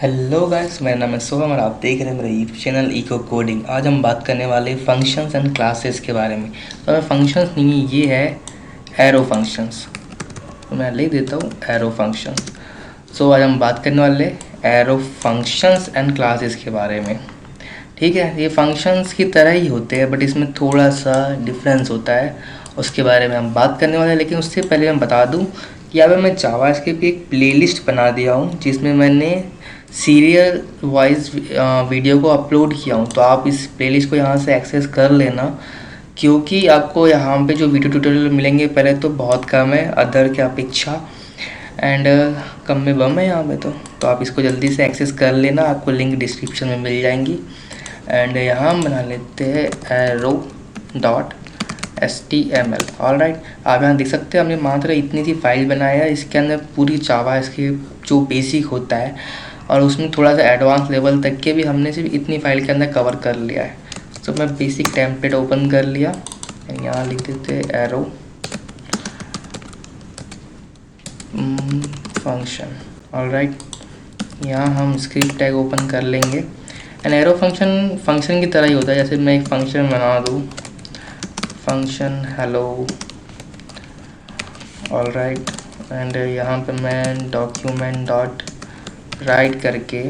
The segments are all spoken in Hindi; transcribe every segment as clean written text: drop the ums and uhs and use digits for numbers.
हेलो गाइस, मेरा नाम है सोहम और आप देख रहे हैं मेरा यूट्यूब चैनल इको कोडिंग। आज हम बात करने वाले फंक्शंस एंड क्लासेस के बारे में। तो हमें फंक्शंस नहीं, ये है एरो फंक्शंस। तो मैं लिख देता हूँ एरो फंक्शंस। सो आज हम बात करने वाले एरो फंक्शंस एंड क्लासेस के बारे में। ठीक है, ये फंक्शंस की तरह ही होते हैं बट इसमें थोड़ा सा डिफरेंस होता है, उसके बारे में हम बात करने वाले हैं। लेकिन उससे पहले मैं बता दूं कि यहाँ पे मैं जावास्क्रिप्ट की एक प्लेलिस्ट बना दिया हूँ जिसमें मैंने सीरियल वाइज वीडियो को अपलोड किया हूँ। तो आप इस प्लेलिस्ट को यहाँ से एक्सेस कर लेना, क्योंकि आपको यहाँ पे जो वीडियो ट्यूटोरियल मिलेंगे पहले तो बहुत कम है अदर की अपेक्षा, एंड कम में बम है यहाँ पे। तो आप इसको जल्दी से एक्सेस कर लेना, आपको लिंक डिस्क्रिप्शन में मिल जाएंगी। एंड यहाँ हम बना लेते हैं arrow dot HTML। All right, आप यहाँ देख सकते हैं हमने मात्र इतनी सी फाइल बनाया है। इसके अंदर पूरी जावा इसके जो बेसिक होता है और उसमें थोड़ा सा एडवांस लेवल तक के भी हमने सिर्फ इतनी फाइल के अंदर कवर कर लिया है। तो मैं बेसिक टेम्पलेट ओपन कर लिया, यहाँ लिख देते हैं एरो फंक्शन। ऑल राइट, यहाँ हम स्क्रिप्ट टैग ओपन कर लेंगे। एंड एरो फंक्शन फंक्शन की तरह ही होता है। जैसे मैं एक फंक्शन बना दूँ, function hello. All right, and यहाँ पे मैं डॉक्यूमेंट डॉट राइट करके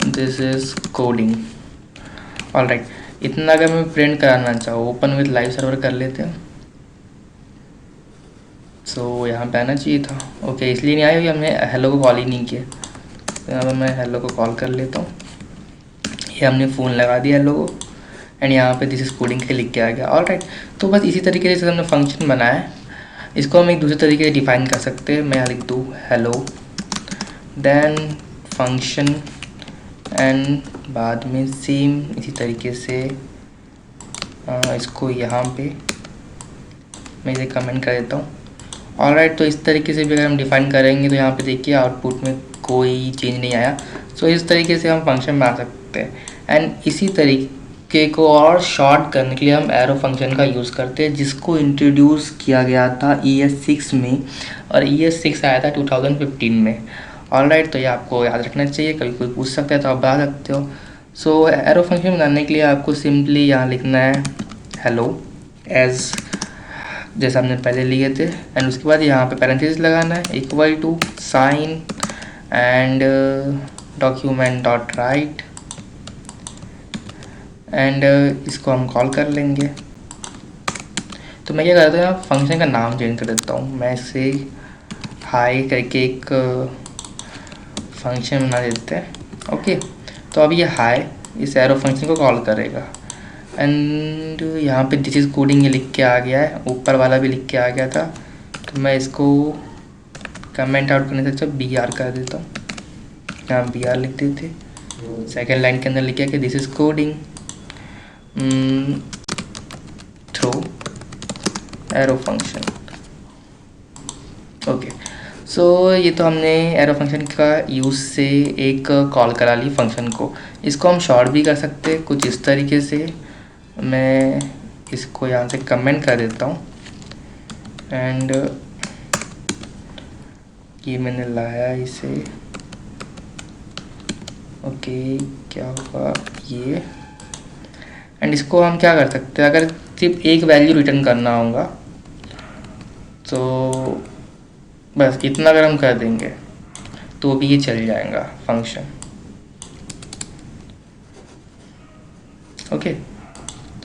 this is coding. All right, इतना अगर मैं प्रिंट कराना चाहूँ, ओपन विद लाइव सर्वर कर लेते हैं। सो यहाँ पे आना चाहिए था। ओके, इसलिए नहीं आया क्योंकि हमने हेलो को कॉल ही नहीं किया। तो यहाँ पर मैं हेलो को कॉल कर लेता हूँ। ये हमने फ़ोन लगा दिया हेलो को, एंड यहाँ पे दिस इज कोडिंग के लिख के आ गया। ऑल राइट, तो बस इसी तरीके से हमने फंक्शन बनाया है। इसको हम एक दूसरे तरीके से डिफाइन कर सकते हैं। मैं यहाँ लिख दूँ हेलो देन फंक्शन, एंड बाद में सेम इसी तरीके से इसको यहाँ पे मैं इसे कमेंट कर देता हूँ। ऑल राइट, तो इस तरीके से भी अगर हम डिफाइन करेंगे तो यहाँ पे देखिए आउटपुट में कोई चेंज नहीं आया। सो इस तरीके से हम फंक्शन बना सकते हैं। एंड इसी तरीके को और शॉर्ट करने के लिए हम एरो फंक्शन का यूज़ करते हैं, जिसको इंट्रोड्यूस किया गया था ES6 में, और ES6 आया था 2015 में। ऑल राइट, तो ये आपको याद रखना चाहिए, कभी कोई पूछ सकता है तो आप बता सकते हो। सो एरो फंक्शन बनाने के लिए आपको सिंपली यहाँ लिखना है हेलो एज, जैसा हमने पहले लिए थे। एंड उसके बाद यहाँ पे पैरेंथेसिस लगाना है, equal to sign and document dot write, and इसको हम कॉल कर लेंगे। तो मैं क्या करता हूँ, यहाँ फंक्शन का नाम चेंज कर देता हूँ। मैं इसे हाई करके एक फंक्शन बना देते हैं। ओके, तो अब ये हाई इस एरो फंक्शन को कॉल करेगा। एंड यहाँ पे दिस इज कोडिंग ये लिख के आ गया है, ऊपर वाला भी लिख के आ गया था। तो मैं इसको कमेंट आउट करने से अच्छा BR कर देता हूँ। यहाँ BR लिख देते, सेकेंड लाइन के अंदर लिखा कि this is coding through arrow function. Okay, so ये तो हमने एरो फंक्शन का यूज़ से एक कॉल करा ली फंक्शन को। इसको हम शॉर्ट भी कर सकते हैं कुछ इस तरीके से। मैं इसको यहाँ से कमेंट कर देता हूँ, एंड ये मैंने लाया इसे। ओके, क्या होगा ये, एंड इसको हम क्या कर सकते हैं, अगर सिर्फ एक वैल्यू रिटर्न करना होगा तो बस इतना अगर हम कर देंगे तो भी ये चल जाएगा फंक्शन। ओके,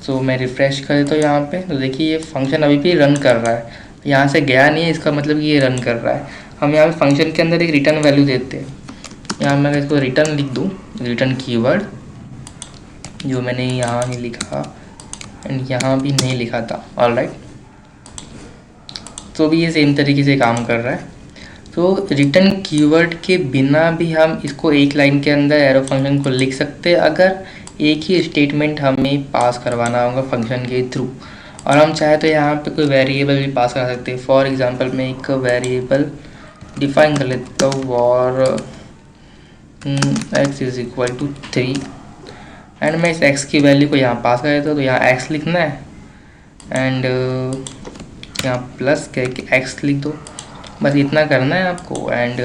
सो मैं रिफ़्रेश कर देता हूँ यहाँ पे, तो देखिए ये फंक्शन अभी भी रन कर रहा है, यहाँ से गया नहीं है, इसका मतलब कि ये रन कर रहा है। हम यहाँ पे फंक्शन के अंदर एक रिटर्न वैल्यू देते हैं। यहाँ मैं इसको रिटर्न लिख दूँ, रिटर्न कीवर्ड, जो मैंने यहाँ नहीं लिखा एंड यहाँ भी नहीं लिखा था। ऑल राइट, तो भी ये सेम तरीके से काम कर रहा है। तो रिटर्न कीवर्ड के बिना भी हम इसको एक लाइन के अंदर एरो फंक्शन को लिख सकते हैं, अगर एक ही स्टेटमेंट हमें पास करवाना होगा फंक्शन के थ्रू। और हम चाहे तो यहाँ पे कोई वेरिएबल भी पास कर सकते हैं। फॉर एग्जांपल मैं एक वेरिएबल डिफाइन कर लेता हूँ, और x is equal to 3, and मैं इस x की वैल्यू को यहाँ पास कर देता हूँ। तो यहाँ x लिखना है, एंड यहाँ प्लस करके x लिख दो, बस इतना करना है आपको। एंड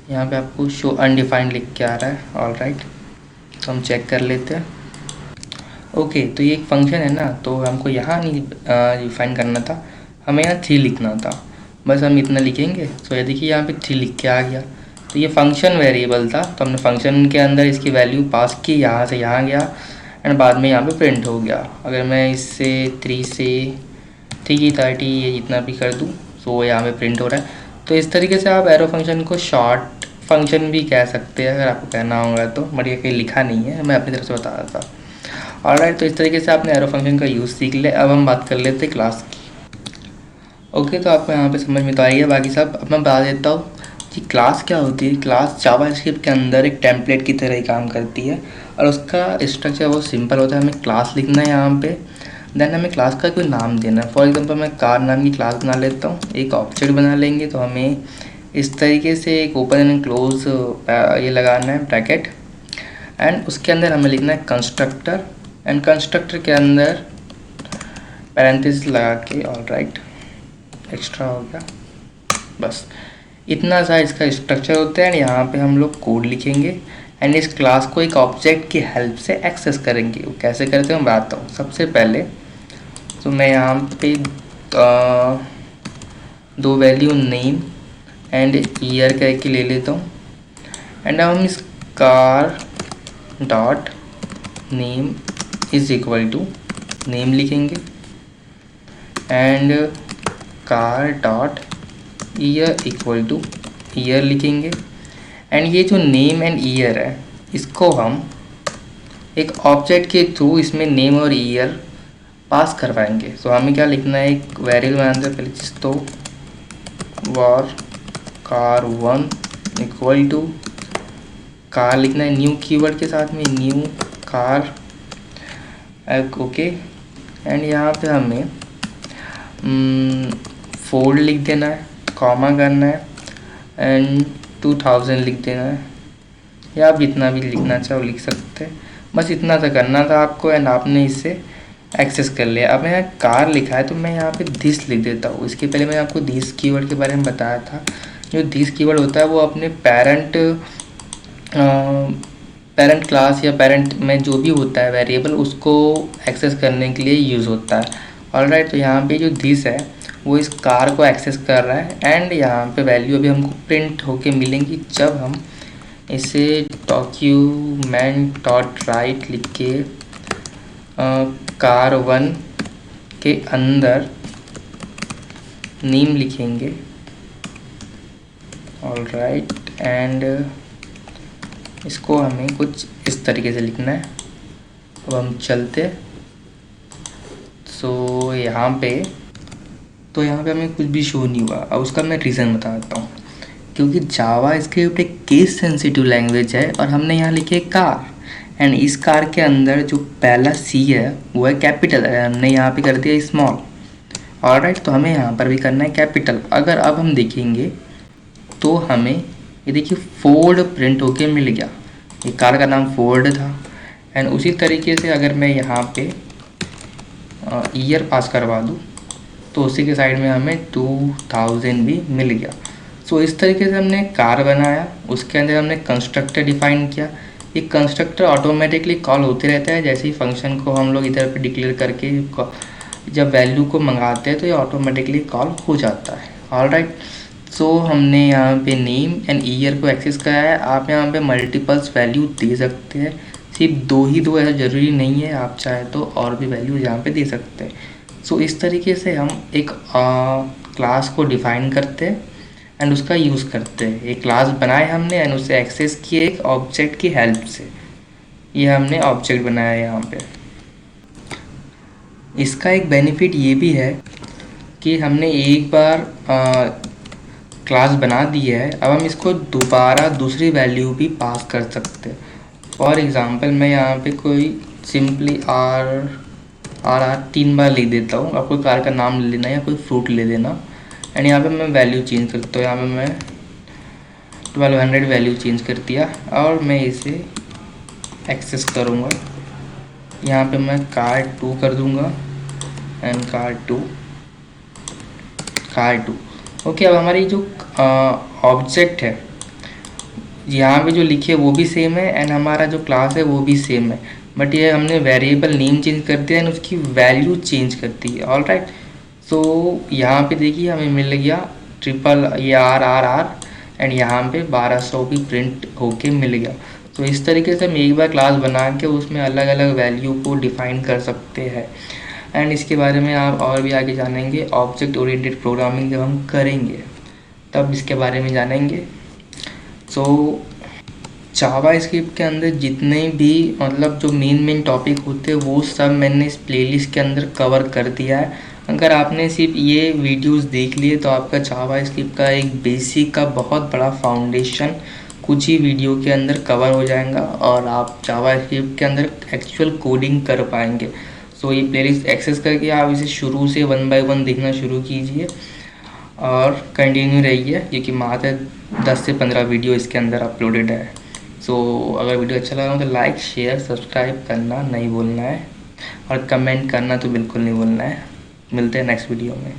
यहाँ पे आपको शो अनडिफाइंड लिख के आ रहा है। ऑल राइट, तो हम चेक कर लेते हैं। ओके, तो ये एक फंक्शन है ना, तो हमको यहाँ नहीं डिफाइन करना था, हमें यहाँ 3 लिखना था। बस हम इतना लिखेंगे। तो ये देखिए यहाँ पे 3 लिख के आ गया। तो ये फंक्शन वेरिएबल था, तो हमने फंक्शन के अंदर इसकी वैल्यू पास की, यहाँ से यहाँ गया एंड बाद में यहाँ पे प्रिंट हो गया। अगर मैं इससे 3 से 3 की 30 ये जितना भी कर दूँ तो वो यहाँ पे प्रिंट हो रहा है। तो इस तरीके से आप एरो फंक्शन को शॉर्ट फंक्शन भी कह सकते हैं अगर आपको कहना होगा तो, बट ये कहीं लिखा नहीं है, मैं अपनी तरफ से बता रहा था। ऑलराइट, तो इस तरीके से आपने एरो फंक्शन का यूज़ सीख ले। अब हम बात कर लेते हैं क्लास की। ओके, तो आपको यहाँ पे समझ में तो आई है बाकी सब। अब मैं बता देता हूँ कि क्लास क्या होती है। क्लास जावास्क्रिप्ट के अंदर एक टेम्पलेट की तरह ही काम करती है और उसका स्ट्रक्चर बहुत सिंपल होता है। हमें क्लास लिखना है यहाँ पे, देन हमें क्लास का कोई नाम देना है। फॉर एग्जांपल मैं कार नाम की क्लास बना लेता हूँ, एक ऑब्जेक्ट बना लेंगे। तो हमें इस तरीके से एक ओपन एंड क्लोज ये लगाना है ब्रैकेट, एंड उसके अंदर हमें लिखना है कंस्ट्रक्टर, एंड कंस्ट्रक्टर के अंदर पैरेंथेसिस लगा के। ऑलराइट, एक्स्ट्रा हो गया, बस इतना सा इसका स्ट्रक्चर होता है। एंड यहाँ पे हम लोग कोड लिखेंगे एंड इस क्लास को एक ऑब्जेक्ट की हेल्प से एक्सेस करेंगे। वो कैसे करते हैं मैं बताता हूँ। सबसे पहले तो मैं यहाँ पे 2 वैल्यू नेम एंड ईयर करके ले लेता हूँ। एंड अब हम इस car dot name is equal to name लिखेंगे and car dot year equal to year लिखेंगे। एंड ये जो नेम एंड ईयर है इसको हम एक ऑब्जेक्ट के थ्रू इसमें नेम और ईयर पास करवाएंगे। तो हमें क्या लिखना है, एक वेरिएबल बनाते हैं पहले चीज़ तो var car1 equal to car लिखना है न्यू कीवर्ड के साथ में, न्यू कार। ओके, एंड यहाँ पे हमें फोल्ड लिख देना है, कॉमा करना है एंड 2000 लिख देना है, या आप जितना भी लिखना चाहो लिख सकते हैं। बस इतना सा करना था आपको एंड आपने इससे एक्सेस कर लिया। अब यहाँ कार लिखा है तो मैं यहाँ पे दिस लिख देता हूँ। इसके पहले मैंने आपको दिस कीवर्ड के बारे में बताया था। जो दिस कीवर्ड होता है वो अपने पेरेंट क्लास या पेरेंट में जो भी होता है वेरिएबल उसको एक्सेस करने के लिए यूज़ होता है। ऑलराइट, तो यहाँ पे जो दिस है वो इस कार को एक्सेस कर रहा है एंड यहाँ पे वैल्यू अभी हमको प्रिंट होके मिलेंगी जब हम इसे डॉक्यूमेंट डॉट राइट लिख के car1 के अंदर नेम लिखेंगे। ऑलराइट, एंड इसको हमें कुछ इस तरीके से लिखना है। अब हम चलते सो यहाँ पे हमें कुछ भी शो नहीं हुआ। अब उसका मैं रीज़न बता देता हूँ। क्योंकि जावास्क्रिप्ट एक केस सेंसिटिव लैंग्वेज है और हमने यहाँ लिखे कार, एंड इस कार के अंदर जो पहला सी है वो है कैपिटल है, हमने यहाँ पे कर दिया स्मॉल। ऑलराइट, तो हमें यहाँ पर भी करना है कैपिटल। अगर अब हम देखेंगे तो हमें ये देखिए फोर्ड प्रिंट होके मिल गया। ये कार का नाम फोर्ड था। एंड उसी तरीके से अगर मैं यहाँ पे ईयर पास करवा दूँ तो उसी के साइड में हमें 2000 भी मिल गया। सो इस तरीके से हमने कार बनाया, उसके अंदर हमने कंस्ट्रक्टर डिफाइन किया। ये कंस्ट्रक्टर ऑटोमेटिकली कॉल होते रहता है जैसे ही फंक्शन को हम लोग इधर पे डिक्लेयर करके जब वैल्यू को मंगाते हैं तो ये ऑटोमेटिकली कॉल हो जाता है। ऑलराइट, सो हमने यहाँ पे नेम एंड ईयर को एक्सेस कराया है। आप यहाँ पे मल्टीपल्स वैल्यू दे सकते हैं, सिर्फ 2 ही दो ऐसा ज़रूरी नहीं है, आप चाहे तो और भी वैल्यू यहाँ पे दे सकते हैं। सो इस तरीके से हम एक क्लास को डिफाइन करते हैं एंड उसका यूज़ करते हैं। एक क्लास बनाए हमने एंड उसे एक्सेस किए एक ऑब्जेक्ट की हेल्प से। ये हमने ऑब्जेक्ट बनाया है यहाँ पे। इसका एक बेनिफिट ये भी है कि हमने एक बार क्लास बना दी है, अब हम इसको दोबारा दूसरी वैल्यू भी पास कर सकते हैं। फॉर एग्ज़ाम्पल मैं यहाँ पे कोई सिंपली आर 3 बार लिख देता हूँ। आपको कार का नाम ले लेना या कोई फ्रूट ले लेना एंड यहाँ पे मैं वैल्यू चेंज करता हूँ। यहाँ पे मैं 1200 वैल्यू चेंज कर दिया और मैं इसे एक्सेस करूँगा। यहाँ पे मैं कार 2 कर दूँगा एंड कार 2 ओके, अब हमारी जो ऑब्जेक्ट है यहाँ पे जो लिखे वो भी सेम है एंड हमारा जो क्लास है वो भी सेम है, बट ये हमने वेरिएबल नेम चेंज कर दिया एंड उसकी वैल्यू चेंज कर दी है। ऑल राइट, सो यहाँ पे देखिए हमें मिल गया ट्रिपल ये RRR एंड यहाँ पे 1200 भी प्रिंट होके मिल गया। तो इस तरीके से हम एक बार क्लास बना के उसमें अलग अलग वैल्यू को डिफाइन कर सकते हैं। एंड इसके बारे में आप और भी आगे जानेंगे, ऑब्जेक्ट ओरिएंटेड प्रोग्रामिंग जब हम करेंगे तब इसके बारे में जानेंगे। सो जावा स्क्रिप्ट के अंदर जितने भी मतलब जो मेन टॉपिक होते हैं वो सब मैंने इस प्लेलिस्ट के अंदर कवर कर दिया है। अगर आपने सिर्फ ये वीडियोस देख लिए तो आपका जावा स्क्रिप्ट का एक बेसिक का बहुत बड़ा फाउंडेशन कुछ ही वीडियो के अंदर कवर हो जाएगा और आप जावा स्क्रिप्ट के अंदर एक्चुअल कोडिंग कर पाएंगे। सो ये प्लेलिस्ट एक्सेस करके आप इसे शुरू से 1 बाय 1 देखना शुरू कीजिए और कंटिन्यू रहिए, क्योंकि मात्र 10 से 15 वीडियो इसके अंदर अपलोडेड है। सो अगर वीडियो अच्छा लगा हो तो लाइक शेयर सब्सक्राइब करना नहीं भूलना है और कमेंट करना तो बिल्कुल नहीं भूलना है। मिलते हैं नेक्स्ट वीडियो में।